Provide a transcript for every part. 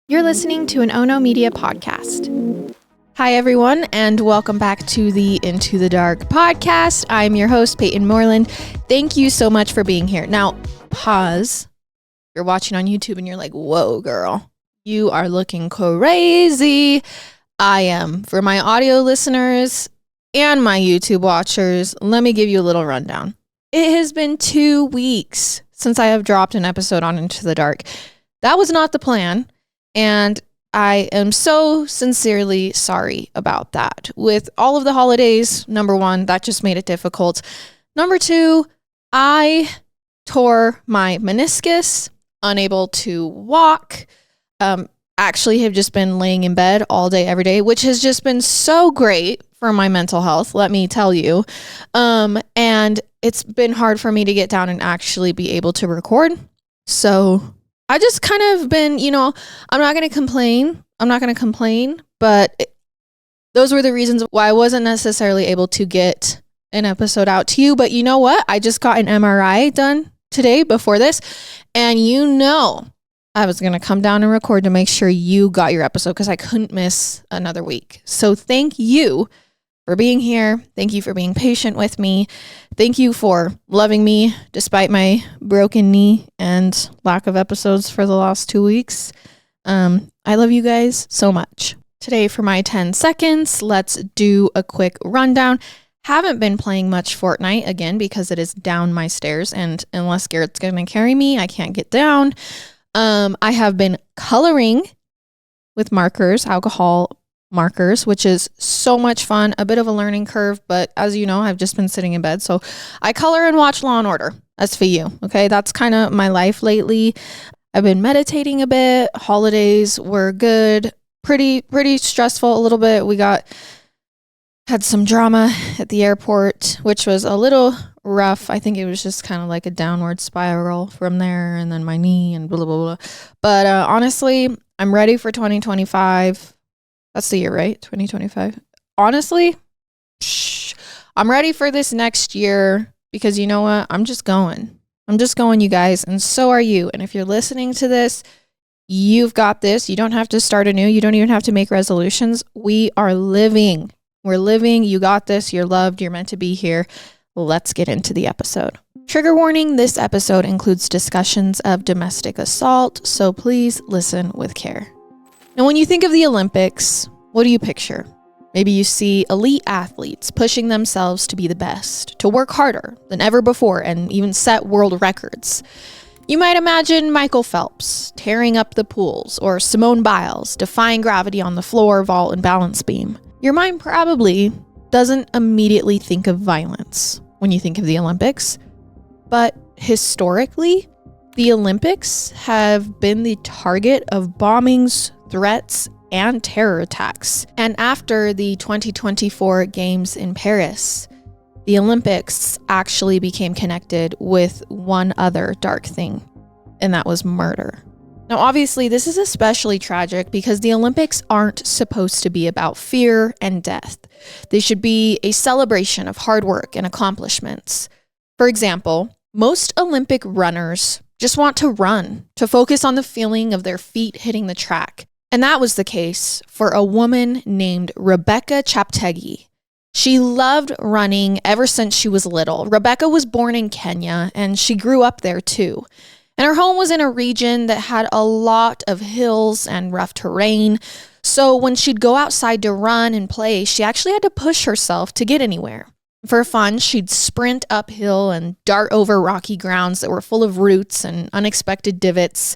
You're listening to an Ono Media podcast. Hi, everyone, and welcome back to the Into the Dark podcast. I'm your host, Payton Moreland. Thank you so much for being here. Now, pause. You're watching on YouTube and you're like, whoa, girl, you are looking crazy. I am. For my audio listeners and my YouTube watchers, let me give you a little rundown. It has been 2 weeks since I have dropped an episode on Into the Dark. That was not the plan. And I am so sincerely sorry about that. With all of the holidays, number one, that just made it difficult. Number two, I tore my meniscus, unable to walk. Actually have just been laying in bed all day, every day, which has just been so great for my mental health, let me tell you. And it's been hard for me to get down and actually be able to record. So I just kind of been, I'm not going to complain, but those were the reasons why I wasn't necessarily able to get an episode out to you. But you know what? I just got an MRI done today before this, and I was going to come down and record to make sure you got your episode because I couldn't miss another week. So thank you for being here. Thank you for being patient with me. Thank you for loving me despite my broken knee and lack of episodes for the last 2 weeks. I love you guys so much. Today for my 10 seconds, let's do a quick rundown. Haven't been playing much Fortnite again because it is down my stairs, and unless Garrett's going to carry me, I can't get down. I have been coloring with markers, alcohol markers, which is so much fun, a bit of a learning curve, but as you know, I've just been sitting in bed, so I color and watch Law and Order. As for you, okay? That's kind of my life lately. I've been meditating a bit. Holidays were good, pretty stressful a little bit. We had some drama at the airport, which was a little rough. I think it was just kind of like a downward spiral from there, and then my knee and blah, blah, blah. But honestly, I'm ready for 2025. That's the year, right? 2025. Honestly, I'm ready for this next year because you know what? I'm just going, you guys, and so are you. And if you're listening to this, you've got this. You don't have to start anew. You don't even have to make resolutions. We are living. We're living. You got this. You're loved. You're meant to be here. Let's get into the episode. Trigger warning, this episode includes discussions of domestic assault, so please listen with care. Now, when you think of the Olympics, what do you picture? Maybe you see elite athletes pushing themselves to be the best, to work harder than ever before, and even set world records. You might imagine Michael Phelps tearing up the pools, or Simone Biles defying gravity on the floor, vault, and balance beam. Your mind probably doesn't immediately think of violence when you think of the Olympics, but historically, the Olympics have been the target of bombings, threats, and terror attacks. And after the 2024 Games in Paris, the Olympics actually became connected with one other dark thing, and that was murder. Now, obviously, this is especially tragic because the Olympics aren't supposed to be about fear and death. They should be a celebration of hard work and accomplishments. For example, most Olympic runners just want to run, to focus on the feeling of their feet hitting the track. And that was the case for a woman named Rebecca Cheptegei. She loved running ever since she was little. Rebecca was born in Kenya, and she grew up there too. And her home was in a region that had a lot of hills and rough terrain. So when she'd go outside to run and play, she actually had to push herself to get anywhere. For fun, she'd sprint uphill and dart over rocky grounds that were full of roots and unexpected divots.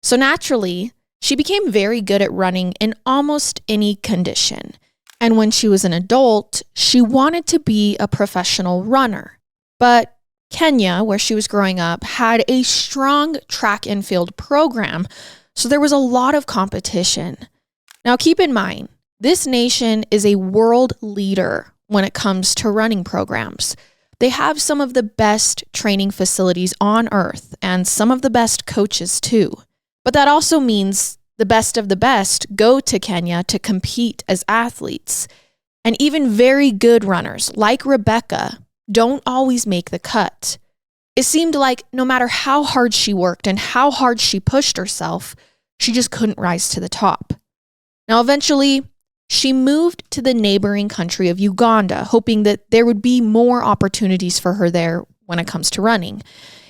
So naturally, she became very good at running in almost any condition. And when she was an adult, she wanted to be a professional runner. But Kenya, where she was growing up, had a strong track and field program, so there was a lot of competition. Now keep in mind, this nation is a world leader when it comes to running programs. They have some of the best training facilities on earth and some of the best coaches too. But that also means the best of the best go to Kenya to compete as athletes. And even very good runners like Rebecca don't always make the cut. It seemed like no matter how hard she worked and how hard she pushed herself, She just couldn't rise to the top. Now, eventually, she moved to the neighboring country of Uganda, hoping that there would be more opportunities for her there when it comes to running.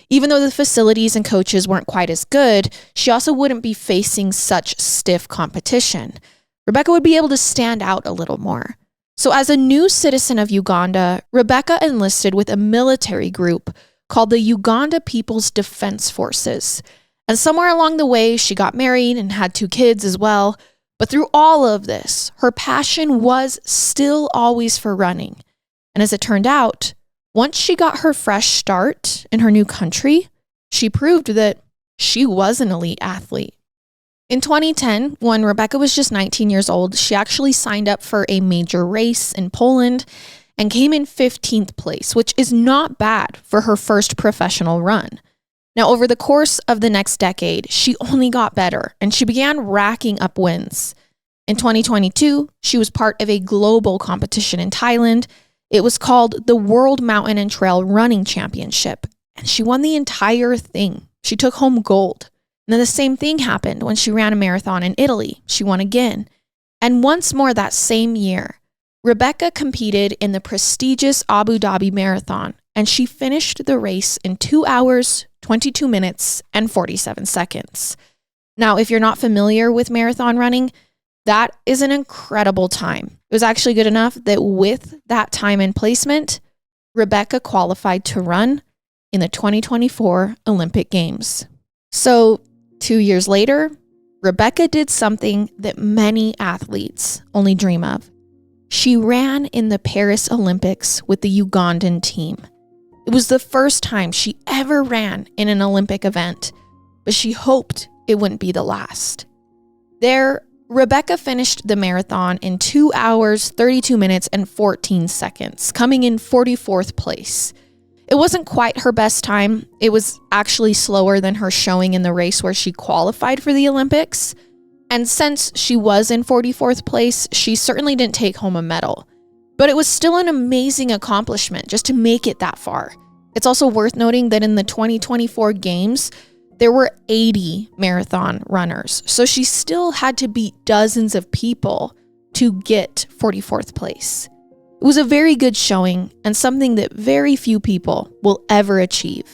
Even though the facilities and coaches weren't quite as good, she also wouldn't be facing such stiff competition. Rebecca would be able to stand out a little more. So as a new citizen of Uganda, Rebecca enlisted with a military group called the Uganda People's Defense Forces. And somewhere along the way, she got married and had 2 kids as well. But through all of this, her passion was still always for running. And as it turned out, once she got her fresh start in her new country, she proved that she was an elite athlete. In 2010, when Rebecca was just 19 years old, she actually signed up for a major race in Poland and came in 15th place, which is not bad for her first professional run. Now, over the course of the next decade, she only got better and she began racking up wins. In 2022, she was part of a global competition in Thailand. It was called the World Mountain and Trail Running Championship, and she won the entire thing. She took home gold. And then the same thing happened when she ran a marathon in Italy. She won again. And once more that same year, Rebecca competed in the prestigious Abu Dhabi Marathon, and she finished the race in 2 hours, 22 minutes, and 47 seconds. Now, if you're not familiar with marathon running, that is an incredible time. It was actually good enough that with that time and placement, Rebecca qualified to run in the 2024 Olympic Games. So 2 years later, Rebecca did something that many athletes only dream of. She ran in the Paris Olympics with the Ugandan team. It was the first time she ever ran in an Olympic event, but she hoped it wouldn't be the last. There, Rebecca finished the marathon in 2 hours, 32 minutes, and 14 seconds, coming in 44th place. It wasn't quite her best time. It was actually slower than her showing in the race where she qualified for the Olympics. And since she was in 44th place, she certainly didn't take home a medal. But it was still an amazing accomplishment just to make it that far. It's also worth noting that in the 2024 Games, there were 80 marathon runners. So she still had to beat dozens of people to get 44th place. It was a very good showing and something that very few people will ever achieve.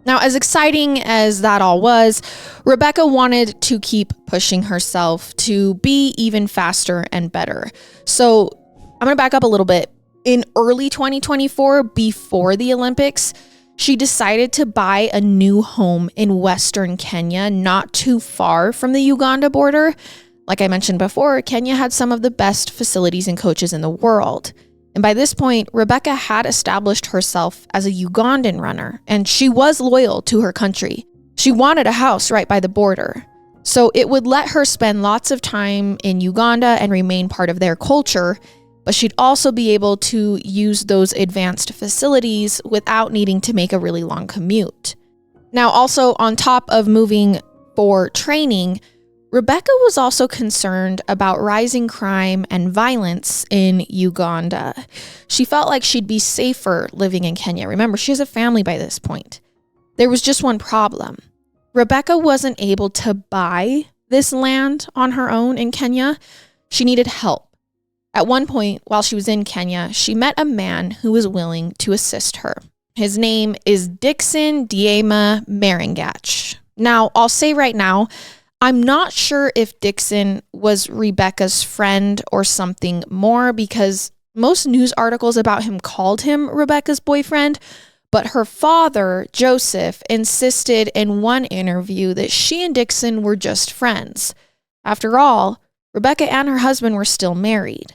Now, as exciting as that all was, Rebecca wanted to keep pushing herself to be even faster and better. So I'm going to back up a little bit. In early 2024, before the Olympics, she decided to buy a new home in Western Kenya, not too far from the Uganda border. Like I mentioned before, Kenya had some of the best facilities and coaches in the world. And by this point, Rebecca had established herself as a Ugandan runner, and she was loyal to her country. She wanted a house right by the border. So it would let her spend lots of time in Uganda and remain part of their culture, but she'd also be able to use those advanced facilities without needing to make a really long commute. Now, also on top of moving for training, Rebecca was also concerned about rising crime and violence in Uganda. She felt like she'd be safer living in Kenya. Remember, she has a family by this point. There was just one problem. Rebecca wasn't able to buy this land on her own in Kenya. She needed help. At one point, while she was in Kenya, she met a man who was willing to assist her. His name is Dixon Diema Marangach. Now, I'll say right now, I'm not sure if Dixon was Rebecca's friend or something more, because most news articles about him called him Rebecca's boyfriend, but her father, Joseph, insisted in one interview that she and Dixon were just friends. After all, Rebecca and her husband were still married.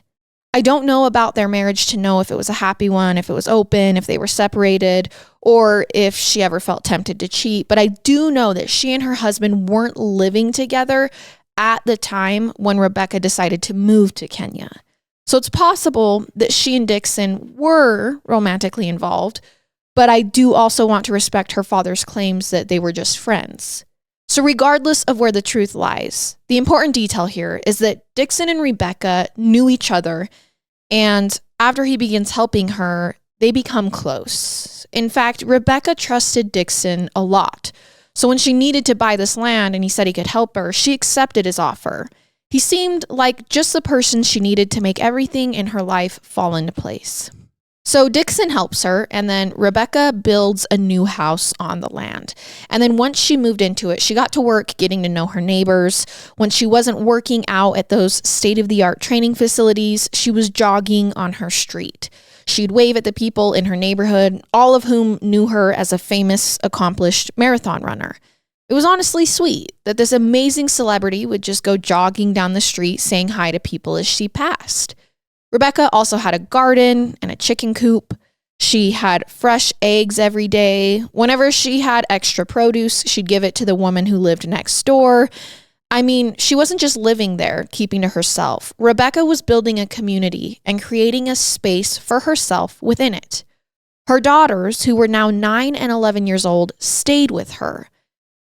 I don't know about their marriage to know if it was a happy one, if it was open, if they were separated, or if she ever felt tempted to cheat. But I do know that she and her husband weren't living together at the time when Rebecca decided to move to Kenya. So it's possible that she and Dixon were romantically involved, but I do also want to respect her father's claims that they were just friends. So regardless of where the truth lies, the important detail here is that Dixon and Rebecca knew each other, and after he begins helping her, they become close. In fact, Rebecca trusted Dixon a lot. So when she needed to buy this land and he said he could help her, she accepted his offer. He seemed like just the person she needed to make everything in her life fall into place. So Dixon helps her, and then Rebecca builds a new house on the land. And then once she moved into it, she got to work getting to know her neighbors. When she wasn't working out at those state-of-the-art training facilities, she was jogging on her street. She'd wave at the people in her neighborhood, all of whom knew her as a famous, accomplished marathon runner. It was honestly sweet that this amazing celebrity would just go jogging down the street saying hi to people as she passed. Rebecca also had a garden and a chicken coop. She had fresh eggs every day. Whenever she had extra produce, she'd give it to the woman who lived next door. I mean, she wasn't just living there, keeping to herself. Rebecca was building a community and creating a space for herself within it. Her daughters, who were now 9 and 11 years old, stayed with her.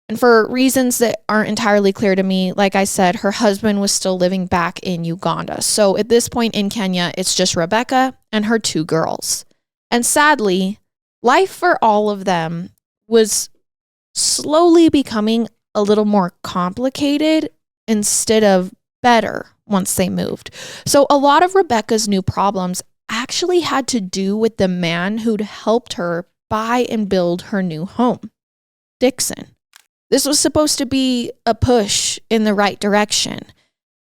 And for reasons that aren't entirely clear to me, like I said, her husband was still living back in Uganda. So at this point in Kenya, it's just Rebecca and her 2 girls. And sadly, life for all of them was slowly becoming a little more complicated instead of better once they moved. So a lot of Rebecca's new problems actually had to do with the man who'd helped her buy and build her new home, Dixon. This was supposed to be a push in the right direction.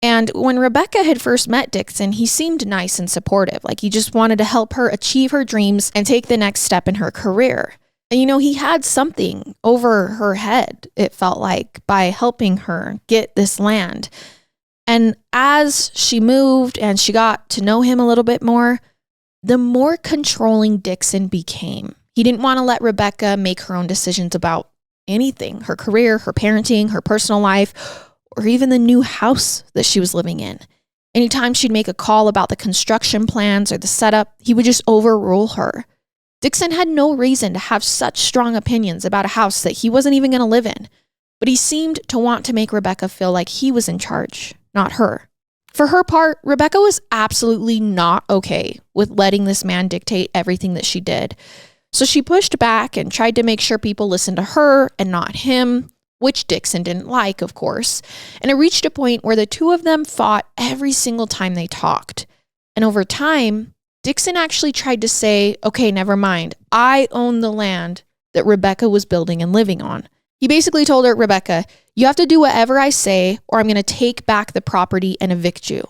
And when Rebecca had first met Dixon, he seemed nice and supportive. Like he just wanted to help her achieve her dreams and take the next step in her career. And he had something over her head, it felt like, by helping her get this land. And as she moved and she got to know him a little bit more, the more controlling Dixon became. He didn't want to let Rebecca make her own decisions about anything, her career, her parenting, her personal life, or even the new house that she was living in. Anytime she'd make a call about the construction plans or the setup, he would just overrule her. Dixon had no reason to have such strong opinions about a house that he wasn't even going to live in, but he seemed to want to make Rebecca feel like he was in charge, not her. For her part, Rebecca was absolutely not okay with letting this man dictate everything that she did. So she pushed back and tried to make sure people listened to her and not him, which Dixon didn't like, of course. And it reached a point where the 2 of them fought every single time they talked. And over time, Dixon actually tried to say, okay, never mind. I own the land that Rebecca was building and living on. He basically told her, Rebecca, you have to do whatever I say or I'm going to take back the property and evict you.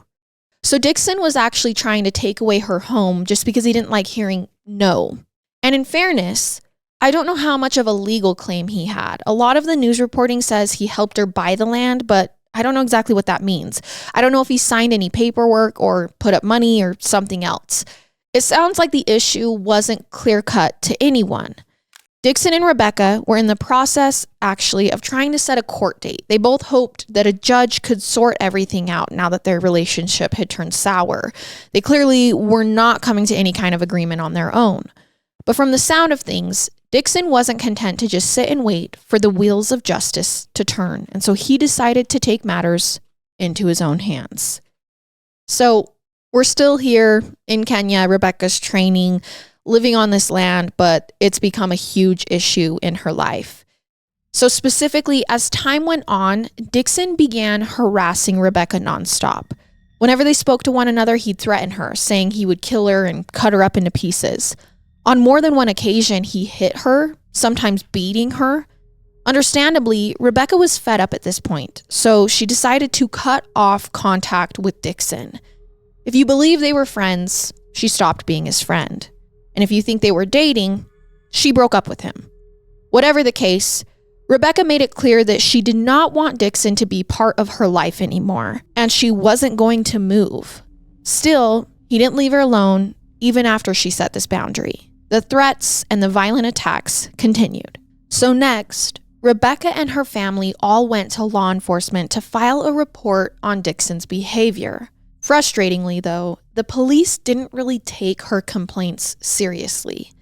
So Dixon was actually trying to take away her home just because he didn't like hearing no. And in fairness, I don't know how much of a legal claim he had. A lot of the news reporting says he helped her buy the land, but I don't know exactly what that means. I don't know if he signed any paperwork or put up money or something else. It sounds like the issue wasn't clear-cut to anyone. Dixon and Rebecca were in the process, actually, of trying to set a court date. They both hoped that a judge could sort everything out now that their relationship had turned sour. They clearly were not coming to any kind of agreement on their own. But from the sound of things, Dixon wasn't content to just sit and wait for the wheels of justice to turn. And so he decided to take matters into his own hands. So we're still here in Kenya. Rebecca's training, living on this land, but it's become a huge issue in her life. So specifically, as time went on, Dixon began harassing Rebecca nonstop. Whenever they spoke to one another, he'd threaten her, saying he would kill her and cut her up into pieces. On more than one occasion, he hit her, sometimes beating her. Understandably, Rebecca was fed up at this point, so she decided to cut off contact with Dixon. If you believe they were friends, she stopped being his friend. And if you think they were dating, she broke up with him. Whatever the case, Rebecca made it clear that she did not want Dixon to be part of her life anymore, and she wasn't going to move. Still, he didn't leave her alone, even after she set this boundary. The threats and the violent attacks continued. So next, Rebecca and her family all went to law enforcement to file a report on Dixon's behavior. Frustratingly, though, the police didn't really take her complaints seriously.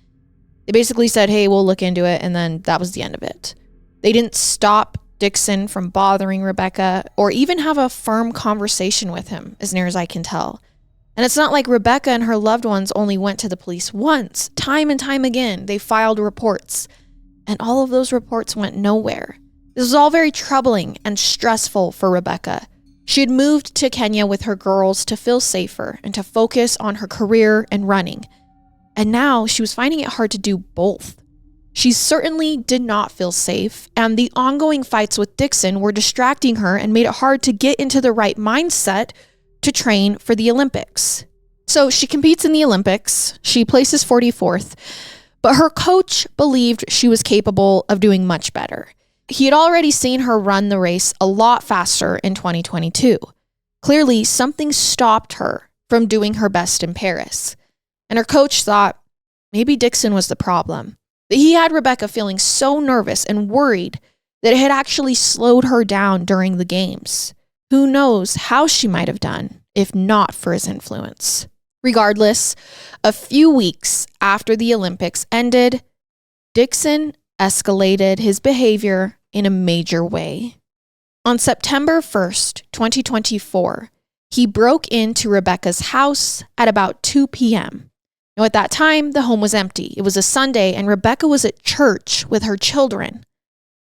They basically said, hey, we'll look into it, and then that was the end of it. They didn't stop Dixon from bothering Rebecca or even have a firm conversation with him, as near as I can tell. And it's not like Rebecca and her loved ones only went to the police once. Time and time again, they filed reports. And all of those reports went nowhere. This was all very troubling and stressful for Rebecca. She had moved to Kenya with her girls to feel safer and to focus on her career and running. And now she was finding it hard to do both. She certainly did not feel safe, and the ongoing fights with Dixon were distracting her and made it hard to get into the right mindset to train for the Olympics. So she competes in the Olympics. She places 44th, but her coach believed she was capable of doing much better. He had already seen her run the race a lot faster in 2022. Clearly, something stopped her from doing her best in Paris. And her coach thought maybe Dixon was the problem. But he had Rebecca feeling so nervous and worried that it had actually slowed her down during the games. Who knows how she might have done if not for his influence. Regardless, a few weeks after the Olympics ended, Dixon escalated his behavior in a major way. On September 1st, 2024, he broke into Rebecca's house at about 2 p.m. Now, at that time, the home was empty. It was a Sunday, and Rebecca was at church with her children.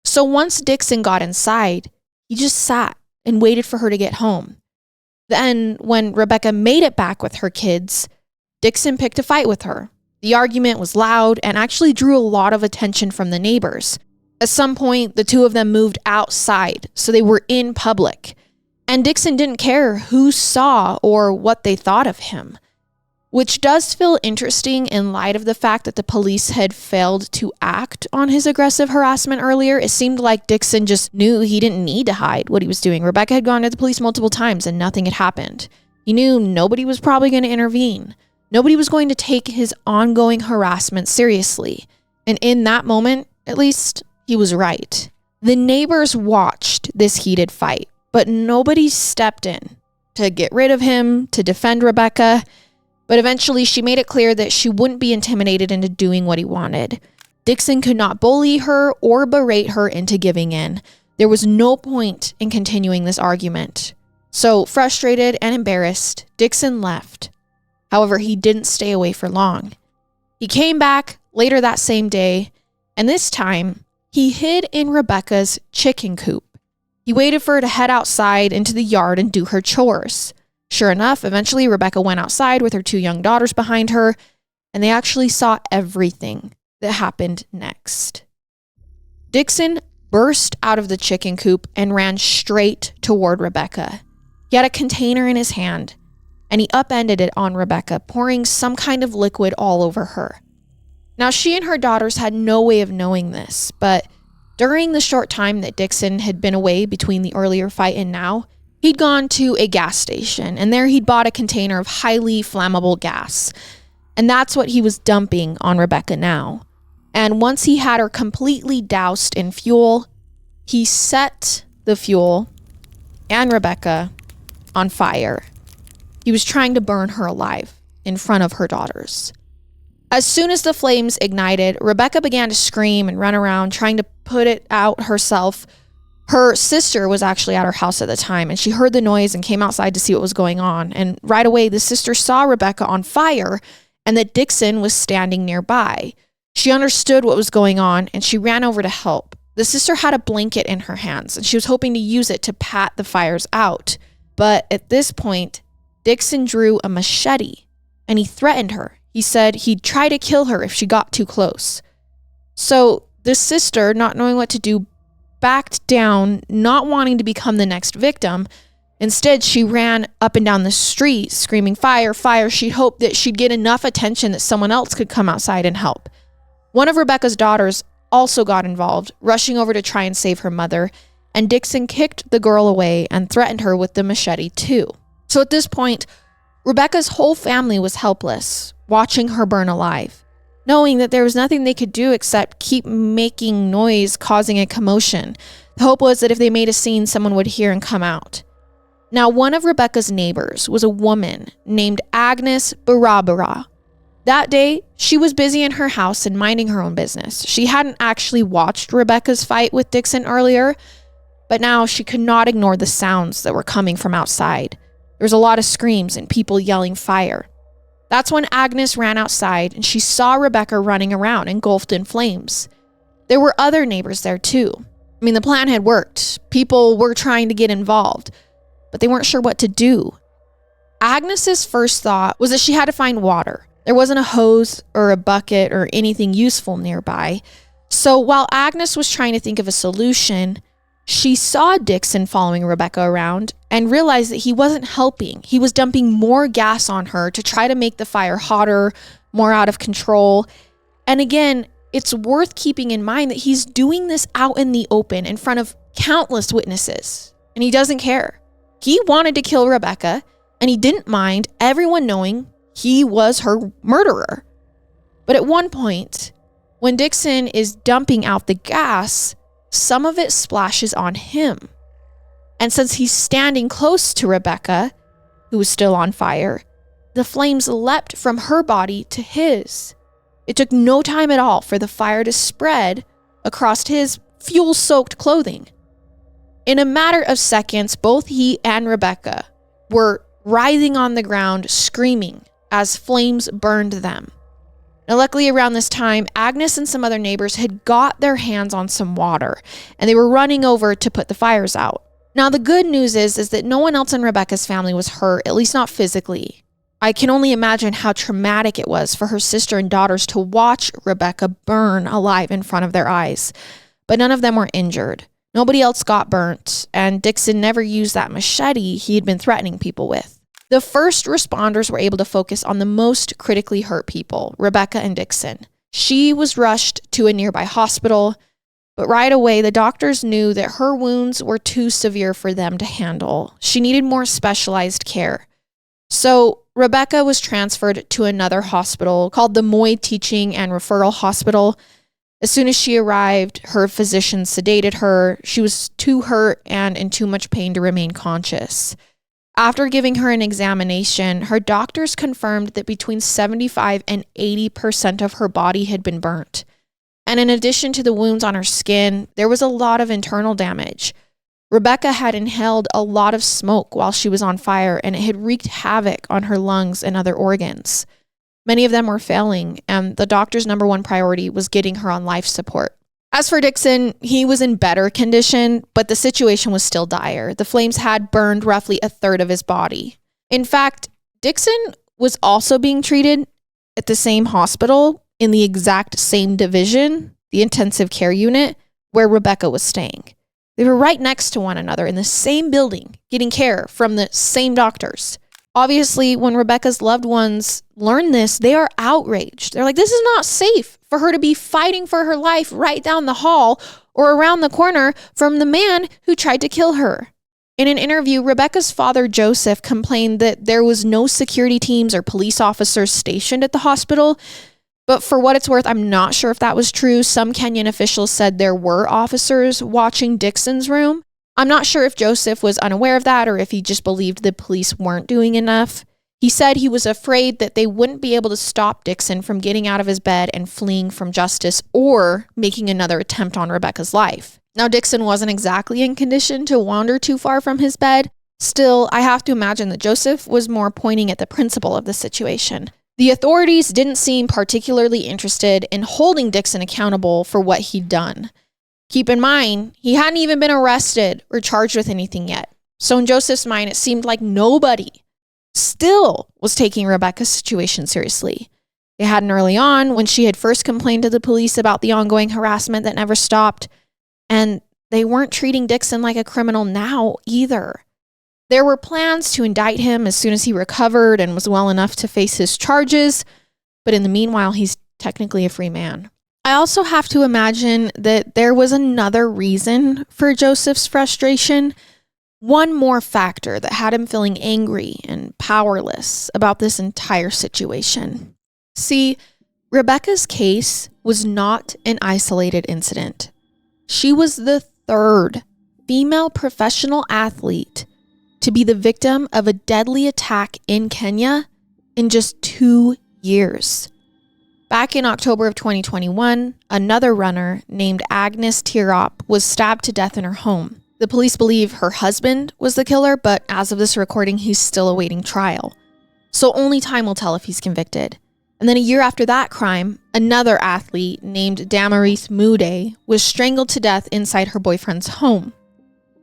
So once Dixon got inside, he just sat and waited for her to get home. Then, when Rebecca made it back with her kids, Dixon picked a fight with her. The argument was loud and actually drew a lot of attention from the neighbors. At some point, the two of them moved outside, so they were in public. And Dixon didn't care who saw or what they thought of him. Which does feel interesting in light of the fact that the police had failed to act on his aggressive harassment earlier. It seemed like Dixon just knew he didn't need to hide what he was doing. Rebecca had gone to the police multiple times and nothing had happened. He knew nobody was probably going to intervene. Nobody was going to take his ongoing harassment seriously. And in that moment, at least, he was right. The neighbors watched this heated fight, but nobody stepped in to get rid of him, to defend Rebecca. But eventually, she made it clear that she wouldn't be intimidated into doing what he wanted. Dixon could not bully her or berate her into giving in. There was no point in continuing this argument. So, frustrated and embarrassed, Dixon left. However, he didn't stay away for long. He came back later that same day, and this time, he hid in Rebecca's chicken coop. He waited for her to head outside into the yard and do her chores. Sure enough, eventually Rebecca went outside with her 2 young daughters behind her, and they actually saw everything that happened next. Dixon burst out of the chicken coop and ran straight toward Rebecca. He had a container in his hand, and he upended it on Rebecca, pouring some kind of liquid all over her. Now, she and her daughters had no way of knowing this, but during the short time that Dixon had been away between the earlier fight and now, he'd gone to a gas station, and there he'd bought a container of highly flammable gas. And that's what he was dumping on Rebecca now. And once he had her completely doused in fuel, he set the fuel and Rebecca on fire. He was trying to burn her alive in front of her daughters. As soon as the flames ignited, Rebecca began to scream and run around, trying to put it out herself. Her sister was actually at her house at the time, and she heard the noise and came outside to see what was going on. And right away, the sister saw Rebecca on fire and that Dixon was standing nearby. She understood what was going on, and she ran over to help. The sister had a blanket in her hands, and she was hoping to use it to pat the fires out. But at this point, Dixon drew a machete, and he threatened her. He said he'd try to kill her if she got too close. So the sister, not knowing what to do, backed down, not wanting to become the next victim. Instead, she ran up and down the street, screaming, "Fire, fire." She'd hoped that she'd get enough attention that someone else could come outside and help. One of Rebecca's daughters also got involved, rushing over to try and save her mother, and Dixon kicked the girl away and threatened her with the machete too. So at this point, Rebecca's whole family was helpless, watching her burn alive, knowing that there was nothing they could do except keep making noise, causing a commotion. The hope was that if they made a scene, someone would hear and come out. Now, one of Rebecca's neighbors was a woman named Agnes Barabara. That day, she was busy in her house and minding her own business. She hadn't actually watched Rebecca's fight with Dixon earlier, but now she could not ignore the sounds that were coming from outside. There was a lot of screams and people yelling fire. That's when Agnes ran outside and she saw Rebecca running around, engulfed in flames. There were other neighbors there too. I mean, the plan had worked. People were trying to get involved, but they weren't sure what to do. Agnes's first thought was that she had to find water. There wasn't a hose or a bucket or anything useful nearby. So while Agnes was trying to think of a solution, she saw Dixon following Rebecca around and realized that he wasn't helping. He was dumping more gas on her to try to make the fire hotter, more out of control. And again, it's worth keeping in mind that he's doing this out in the open in front of countless witnesses, and he doesn't care. He wanted to kill Rebecca, and he didn't mind everyone knowing he was her murderer. But at one point, when Dixon is dumping out the gas, some of it splashes on him. And since he's standing close to Rebecca, who was still on fire, the flames leapt from her body to his. It took no time at all for the fire to spread across his fuel-soaked clothing. In a matter of seconds, both he and Rebecca were writhing on the ground, screaming as flames burned them. Now, luckily around this time, Agnes and some other neighbors had got their hands on some water, and they were running over to put the fires out. Now, the good news is that no one else in Rebecca's family was hurt, at least not physically. I can only imagine how traumatic it was for her sister and daughters to watch Rebecca burn alive in front of their eyes. But none of them were injured. Nobody else got burnt, and Dixon never used that machete he had been threatening people with. The first responders were able to focus on the most critically hurt people, Rebecca and Dixon. She was rushed to a nearby hospital, but right away the doctors knew that her wounds were too severe for them to handle. She needed more specialized care. So Rebecca was transferred to another hospital called the Moy Teaching and Referral Hospital. As soon as she arrived, her physician sedated her. She was too hurt and in too much pain to remain conscious. After giving her an examination, her doctors confirmed that between 75 and 80% of her body had been burnt. And in addition to the wounds on her skin, there was a lot of internal damage. Rebecca had inhaled a lot of smoke while she was on fire, and it had wreaked havoc on her lungs and other organs. Many of them were failing, and the doctor's number one priority was getting her on life support. As for Dixon, he was in better condition, but the situation was still dire. The flames had burned roughly a third of his body. In fact, Dixon was also being treated at the same hospital in the exact same division, the intensive care unit, where Rebecca was staying. They were right next to one another in the same building, getting care from the same doctors. Obviously, when Rebecca's loved ones learn this, they are outraged. They're like, this is not safe for her to be fighting for her life right down the hall or around the corner from the man who tried to kill her. In an interview, Rebecca's father, Joseph, complained that there was no security teams or police officers stationed at the hospital. But for what it's worth, I'm not sure if that was true. Some Kenyan officials said there were officers watching Dixon's room. I'm not sure if Joseph was unaware of that or if he just believed the police weren't doing enough. He said he was afraid that they wouldn't be able to stop Dixon from getting out of his bed and fleeing from justice or making another attempt on Rebecca's life. Now, Dixon wasn't exactly in condition to wander too far from his bed. Still, I have to imagine that Joseph was more pointing at the principle of the situation. The authorities didn't seem particularly interested in holding Dixon accountable for what he'd done. Keep in mind, he hadn't even been arrested or charged with anything yet. So in Joseph's mind, it seemed like nobody still was taking Rebecca's situation seriously. They hadn't early on when she had first complained to the police about the ongoing harassment that never stopped. And they weren't treating Dixon like a criminal now either. There were plans to indict him as soon as he recovered and was well enough to face his charges. But in the meanwhile, he's technically a free man. I also have to imagine that there was another reason for Joseph's frustration, one more factor that had him feeling angry and powerless about this entire situation. See, Rebecca's case was not an isolated incident. She was the third female professional athlete to be the victim of a deadly attack in Kenya in just 2 years. Back in October of 2021, another runner named Agnes Tirop was stabbed to death in her home. The police believe her husband was the killer, but as of this recording, he's still awaiting trial. So only time will tell if he's convicted. And then a year after that crime, another athlete named Damaris Mude was strangled to death inside her boyfriend's home.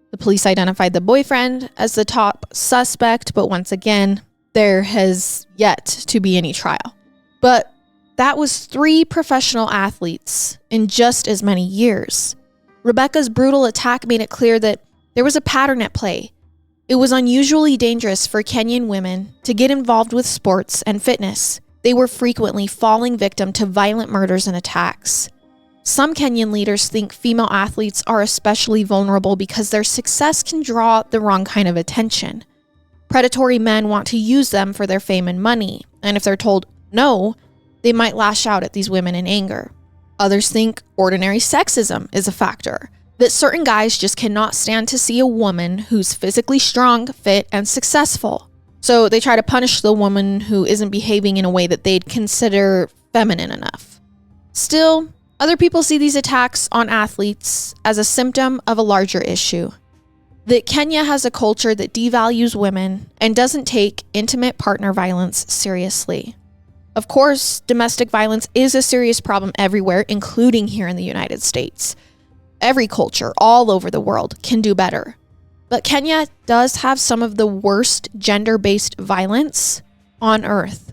The police identified the boyfriend as the top suspect, but once again, there has yet to be any trial. But that was 3 professional athletes in just as many years. Rebecca's brutal attack made it clear that there was a pattern at play. It was unusually dangerous for Kenyan women to get involved with sports and fitness. They were frequently falling victim to violent murders and attacks. Some Kenyan leaders think female athletes are especially vulnerable because their success can draw the wrong kind of attention. Predatory men want to use them for their fame and money, and if they're told no, they might lash out at these women in anger. Others think ordinary sexism is a factor, that certain guys just cannot stand to see a woman who's physically strong, fit, and successful. So they try to punish the woman who isn't behaving in a way that they'd consider feminine enough. Still, other people see these attacks on athletes as a symptom of a larger issue. That Kenya has a culture that devalues women and doesn't take intimate partner violence seriously. Of course, domestic violence is a serious problem everywhere, including here in the United States. Every culture all over the world can do better. But Kenya does have some of the worst gender-based violence on earth.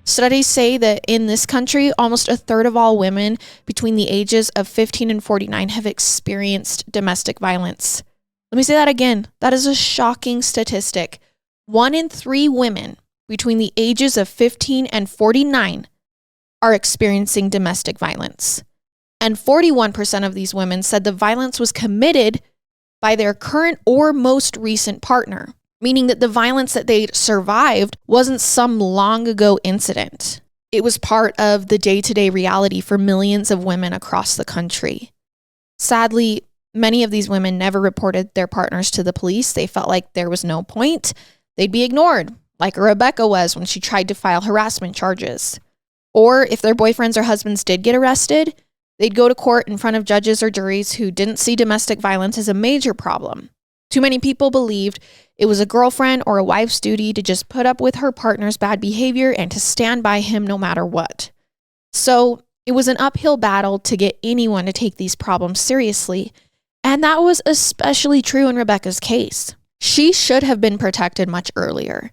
Studies say that in this country, almost a third of all women between the ages of 15 and 49 have experienced domestic violence. Let me say that again. That is a shocking statistic. 1 in 3 women between the ages of 15 and 49 are experiencing domestic violence. And 41% of these women said the violence was committed by their current or most recent partner, meaning that the violence that they survived wasn't some long ago incident. It was part of the day-to-day reality for millions of women across the country. Sadly, many of these women never reported their partners to the police. They felt like there was no point. They'd be ignored, like Rebecca was when she tried to file harassment charges. Or if their boyfriends or husbands did get arrested, they'd go to court in front of judges or juries who didn't see domestic violence as a major problem. Too many people believed it was a girlfriend or a wife's duty to just put up with her partner's bad behavior and to stand by him no matter what. So it was an uphill battle to get anyone to take these problems seriously, and that was especially true in Rebecca's case. She should have been protected much earlier.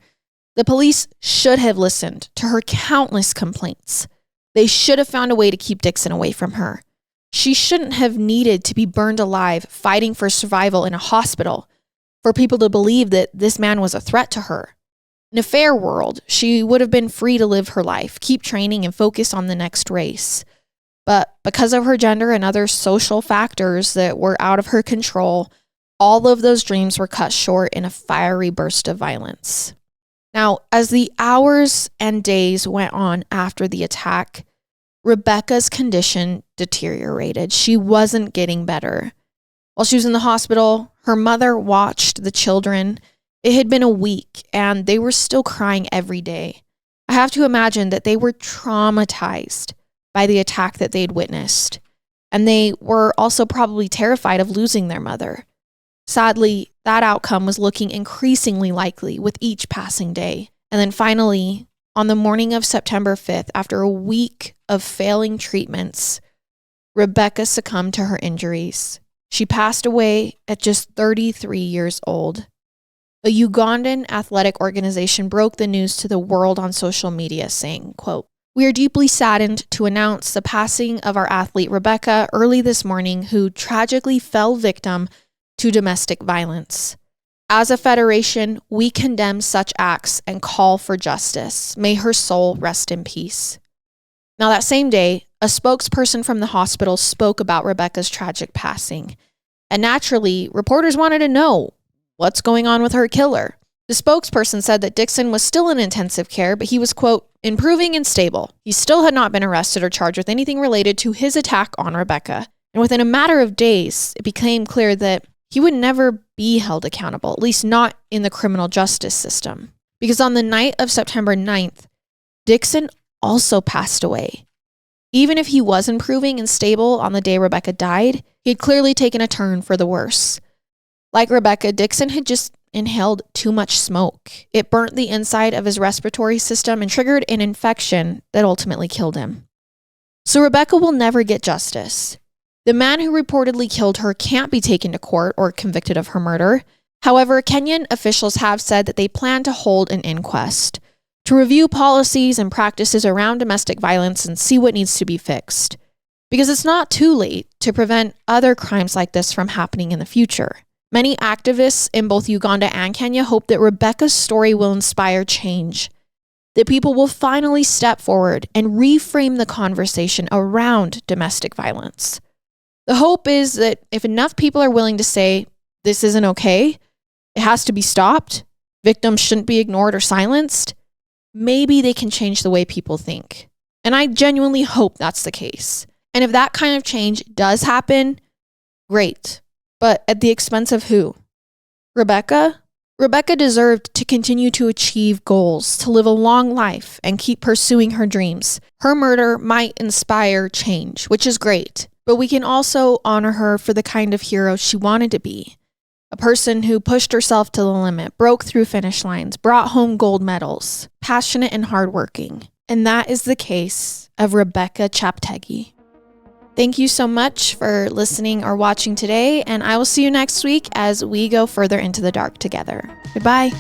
The police should have listened to her countless complaints. They should have found a way to keep Dixon away from her. She shouldn't have needed to be burned alive fighting for survival in a hospital for people to believe that this man was a threat to her. In a fair world, she would have been free to live her life, keep training, and focus on the next race. But because of her gender and other social factors that were out of her control, all of those dreams were cut short in a fiery burst of violence. Now, as the hours and days went on after the attack, Rebecca's condition deteriorated. She wasn't getting better. While she was in the hospital, her mother watched the children. It had been a week, and they were still crying every day. I have to imagine that they were traumatized by the attack that they'd witnessed, and they were also probably terrified of losing their mother. Sadly, that outcome was looking increasingly likely with each passing day. And then finally, on the morning of September 5th, after a week of failing treatments, Rebecca succumbed to her injuries. She passed away at just 33 years old. A Ugandan athletic organization broke the news to the world on social media saying, quote, "We are deeply saddened to announce the passing of our athlete Rebecca early this morning, who tragically fell victim to domestic violence. As a federation, we condemn such acts and call for justice. May her soul rest in peace." Now, that same day, a spokesperson from the hospital spoke about Rebecca's tragic passing. And naturally, reporters wanted to know what's going on with her killer. The spokesperson said that Dixon was still in intensive care, but he was, quote, "improving and stable. He still had not been arrested or charged with anything related to his attack on Rebecca." And within a matter of days, it became clear that he would never be held accountable, at least not in the criminal justice system. Because on the night of September 9th, Dixon also passed away. Even if he was improving and stable on the day Rebecca died, he had clearly taken a turn for the worse. Like Rebecca, Dixon had just inhaled too much smoke. It burnt the inside of his respiratory system and triggered an infection that ultimately killed him. So Rebecca will never get justice. The man who reportedly killed her can't be taken to court or convicted of her murder. However, Kenyan officials have said that they plan to hold an inquest to review policies and practices around domestic violence and see what needs to be fixed. Because it's not too late to prevent other crimes like this from happening in the future. Many activists in both Uganda and Kenya hope that Rebecca's story will inspire change, that people will finally step forward and reframe the conversation around domestic violence. The hope is that if enough people are willing to say, this isn't okay, it has to be stopped, victims shouldn't be ignored or silenced, maybe they can change the way people think. And I genuinely hope that's the case. And if that kind of change does happen, great. But at the expense of who? Rebecca? Rebecca deserved to continue to achieve goals, to live a long life, and keep pursuing her dreams. Her murder might inspire change, which is great. But we can also honor her for the kind of hero she wanted to be. A person who pushed herself to the limit, broke through finish lines, brought home gold medals, passionate and hardworking. And that is the case of Rebecca Cheptegei. Thank you so much for listening or watching today, and I will see you next week as we go further into the dark together. Goodbye.